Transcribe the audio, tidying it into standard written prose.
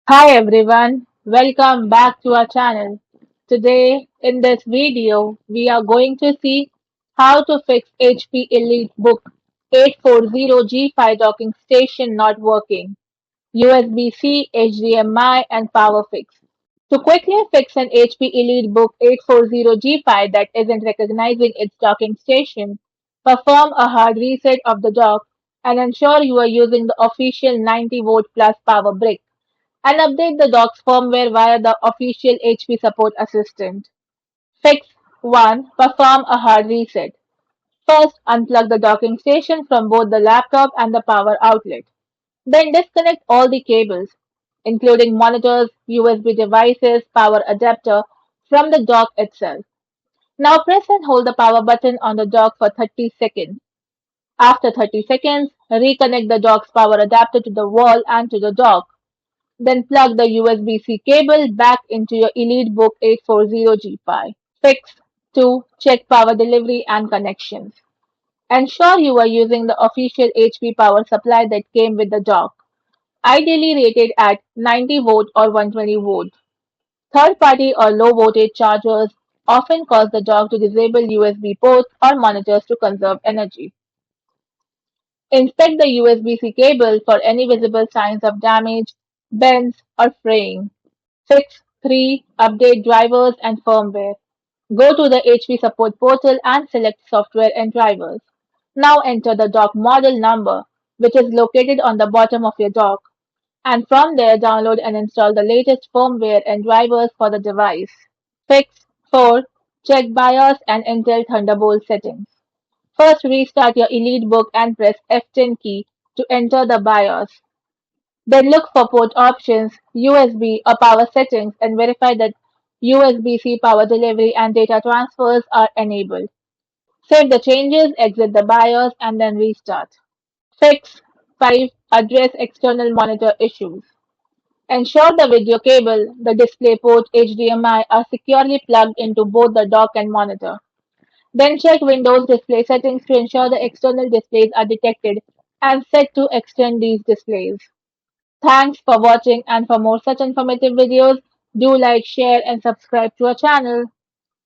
Hi everyone, welcome back to our channel. Today in this video we are going to see how to fix HP EliteBook 840G5 docking station not working, USB-C, HDMI and power fix. To quickly fix an HP EliteBook 840G5 that isn't recognizing its docking station, perform a hard reset of the dock and ensure you are using the official 90-volt plus power brick and update the dock's firmware via the official HP support assistant. Fix 1. Perform a hard reset. First, unplug the docking station from both the laptop and the power outlet. Then disconnect all the cables, including monitors, USB devices, power adapter, from the dock itself. Now press and hold the power button on the dock for 30 seconds. After 30 seconds, reconnect the dock's power adapter to the wall and to the dock. Then plug the USB-C cable back into your EliteBook 840G5. Fix 2. Check power delivery and connections. Ensure you are using the official HP power supply that came with the dock, ideally rated at 90 volt or 120 volt. Third-party or low-voltage chargers often cause the dock to disable USB ports or monitors to conserve energy. Inspect the USB-C cable for any visible signs of damage, bends, or fraying. Fix 3. Update drivers and firmware. Go to the HP support portal and select Software and Drivers. Now enter the dock model number, which is located on the bottom of your dock, and from there download and install the latest firmware and drivers for the device. Fix 4. Check BIOS and Intel Thunderbolt settings. First restart your EliteBook and press F10 key to enter the BIOS. Then look for port options, USB or power settings and verify that USB-C power delivery and data transfers are enabled. Save the changes, exit the BIOS and then restart. Fix 5. Address external monitor issues. Ensure the video cable, the DisplayPort HDMI are securely plugged into both the dock and monitor. Then check Windows display settings to ensure the external displays are detected and set to extend these displays. Thanks for watching, and for more such informative videos, do like, share and subscribe to our channel.